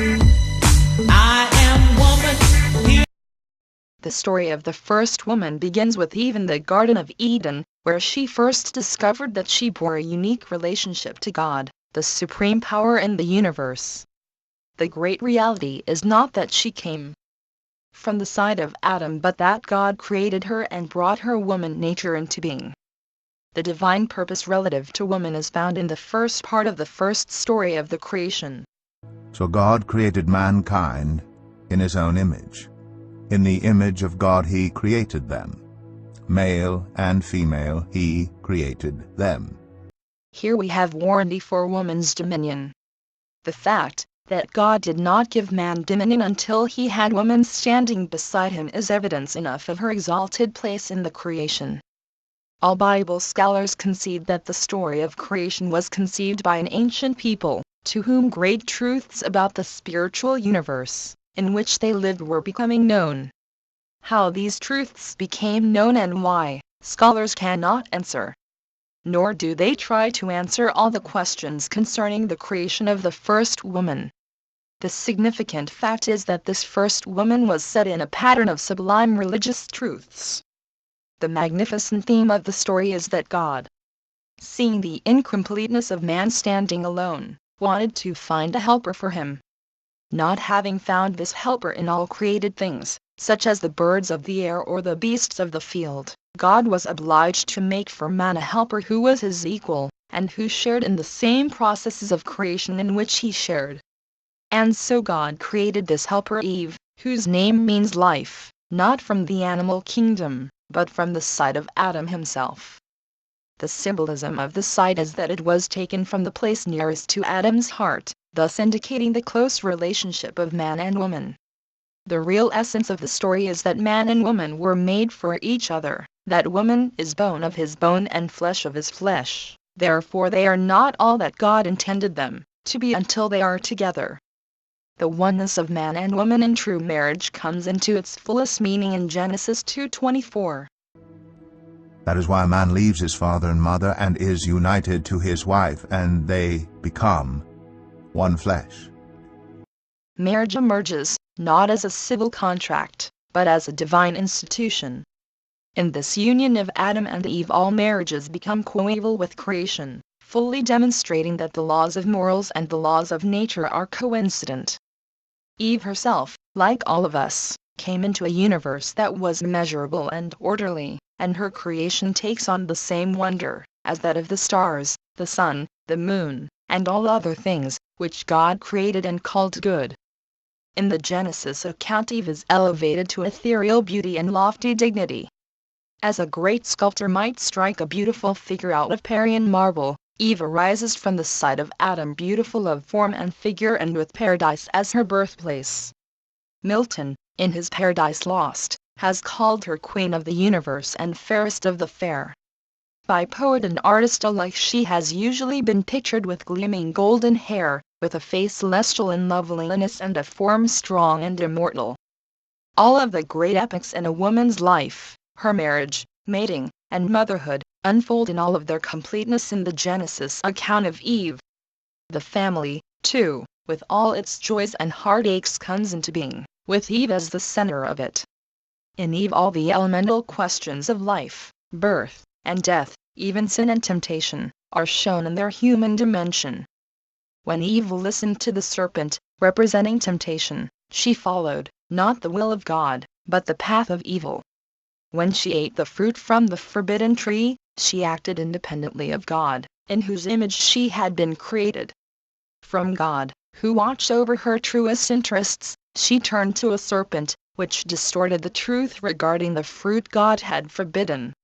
I am woman. Here. The story of the first woman begins with Eve in the Garden of Eden, where she first discovered that she bore a unique relationship to God, the supreme power in the universe. The great reality is not that she came from the side of Adam, but that God created her and brought her woman nature into being. The divine purpose relative to woman is found in the first part of the first story of the creation. So God created mankind in his own image. In the image of God he created them. Male and female he created them. Here we have warranty for woman's dominion. The fact that God did not give man dominion until he had woman standing beside him is evidence enough of her exalted place in the creation. All Bible scholars concede that the story of creation was conceived by an ancient people, to whom great truths about the spiritual universe in which they lived were becoming known. How these truths became known and why, scholars cannot answer. Nor do they try to answer all the questions concerning the creation of the first woman. The significant fact is that this first woman was set in a pattern of sublime religious truths. The magnificent theme of the story is that God, seeing the incompleteness of man standing alone, wanted to find a helper for him. Not having found this helper in all created things, such as the birds of the air or the beasts of the field, God was obliged to make for man a helper who was his equal, and who shared in the same processes of creation in which he shared. And so God created this helper Eve, whose name means life, not from the animal kingdom, but from the side of Adam himself. The symbolism of the side is that it was taken from the place nearest to Adam's heart, thus indicating the close relationship of man and woman. The real essence of the story is that man and woman were made for each other, that woman is bone of his bone and flesh of his flesh, therefore they are not all that God intended them to be until they are together. The oneness of man and woman in true marriage comes into its fullest meaning in Genesis 2:24. That is why a man leaves his father and mother and is united to his wife, and they become one flesh. Marriage emerges, not as a civil contract, but as a divine institution. In this union of Adam and Eve, all marriages become coeval with creation, fully demonstrating that the laws of morals and the laws of nature are coincident. Eve herself, like all of us, came into a universe that was immeasurable and orderly, and her creation takes on the same wonder as that of the stars, the sun, the moon, and all other things, which God created and called good. In the Genesis account, Eve is elevated to ethereal beauty and lofty dignity. As a great sculptor might strike a beautiful figure out of Parian marble, Eve arises from the side of Adam, beautiful of form and figure and with paradise as her birthplace. Milton, in his Paradise Lost, has called her queen of the universe and fairest of the fair. By poet and artist alike, she has usually been pictured with gleaming golden hair, with a face celestial in loveliness and a form strong and immortal. All of the great epics in a woman's life, her marriage, mating, and motherhood, unfold in all of their completeness in the Genesis account of Eve. The family, too, with all its joys and heartaches, comes into being, with Eve as the center of it. In Eve all the elemental questions of life, birth, and death, even sin and temptation, are shown in their human dimension. When Eve listened to the serpent, representing temptation, she followed, not the will of God, but the path of evil. When she ate the fruit from the forbidden tree, she acted independently of God, in whose image she had been created. From God, who watched over her truest interests, she turned to a serpent, which distorted the truth regarding the fruit God had forbidden.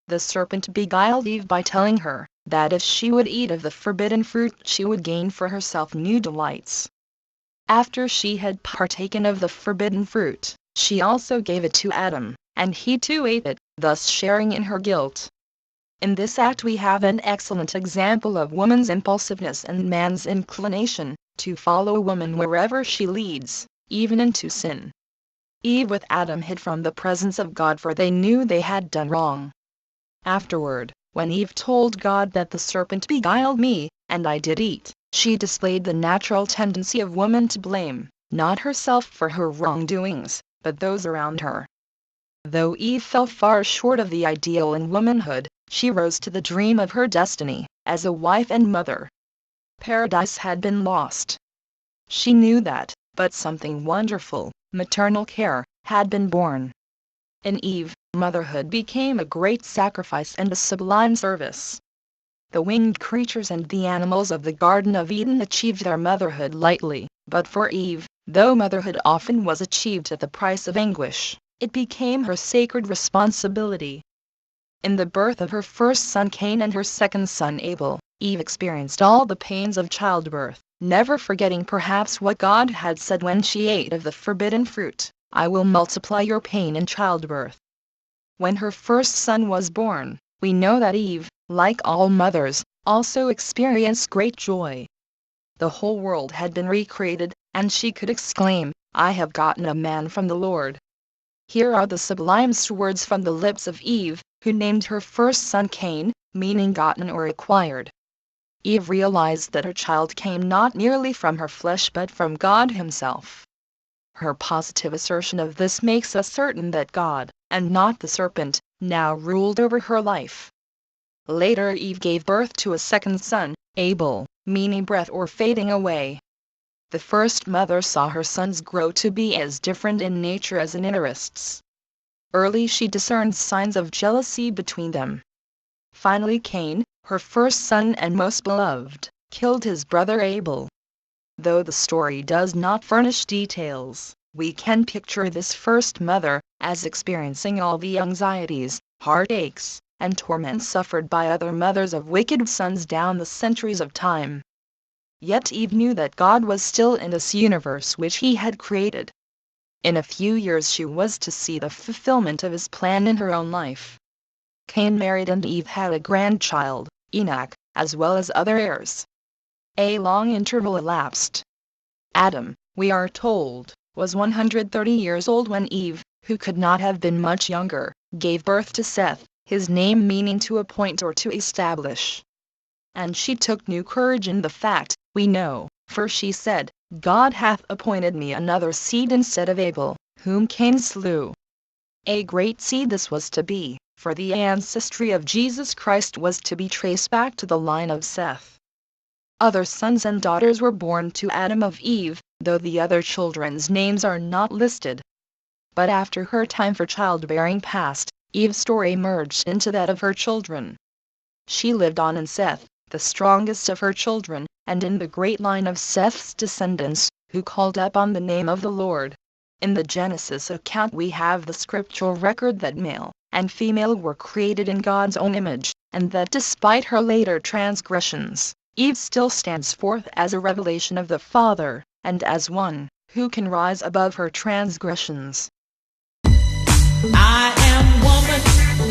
The serpent beguiled Eve by telling her that if she would eat of the forbidden fruit, she would gain for herself new delights. After she had partaken of the forbidden fruit, she also gave it to Adam, and he too ate it, thus sharing in her guilt. In this act we have an excellent example of woman's impulsiveness and man's inclination to follow a woman wherever she leads, even into sin. Eve with Adam hid from the presence of God, for they knew they had done wrong. Afterward, when Eve told God that the serpent beguiled me, and I did eat, She displayed the natural tendency of woman to blame, not herself for her wrongdoings, but those around her. Though Eve fell far short of the ideal in womanhood, she rose to the dream of her destiny, as a wife and mother. Paradise had been lost. She knew that, but something wonderful, maternal care, had been born. In Eve, motherhood became a great sacrifice and a sublime service. The winged creatures and the animals of the Garden of Eden achieved their motherhood lightly, but for Eve, though motherhood often was achieved at the price of anguish, it became her sacred responsibility. In the birth of her first son Cain and her second son Abel, Eve experienced all the pains of childbirth, never forgetting perhaps what God had said when she ate of the forbidden fruit, "I will multiply your pain in childbirth." When her first son was born, we know that Eve, like all mothers, also experienced great joy. The whole world had been recreated, and she could exclaim, "I have gotten a man from the Lord." Here are the sublimest words from the lips of Eve, who named her first son Cain, meaning gotten or acquired. Eve realized that her child came not merely from her flesh but from God Himself. Her positive assertion of this makes us certain that God, and not the serpent, now ruled over her life. Later Eve gave birth to a second son, Abel, meaning breath or fading away. The first mother saw her sons grow to be as different in nature as in interests. Early she discerned signs of jealousy between them. Finally Cain, her first son and most beloved, killed his brother Abel. Though the story does not furnish details, we can picture this first mother as experiencing all the anxieties, heartaches, and torments suffered by other mothers of wicked sons down the centuries of time. Yet Eve knew that God was still in this universe which He had created. In a few years she was to see the fulfillment of His plan in her own life. Cain married and Eve had a grandchild, Enoch, as well as other heirs. A long interval elapsed. Adam, we are told, was 130 years old when Eve, who could not have been much younger, gave birth to Seth, his name meaning to appoint or to establish. And she took new courage in the fact, we know, for she said, "God hath appointed me another seed instead of Abel, whom Cain slew." A great seed this was to be, for the ancestry of Jesus Christ was to be traced back to the line of Seth. Other sons and daughters were born to Adam of Eve, though the other children's names are not listed. But after her time for childbearing passed, Eve's story merged into that of her children. She lived on in Seth, the strongest of her children, and in the great line of Seth's descendants, who called upon the name of the Lord. In the Genesis account we have the scriptural record that male and female were created in God's own image, and that despite her later transgressions, Eve still stands forth as a revelation of the Father, and as one who can rise above her transgressions. I am woman.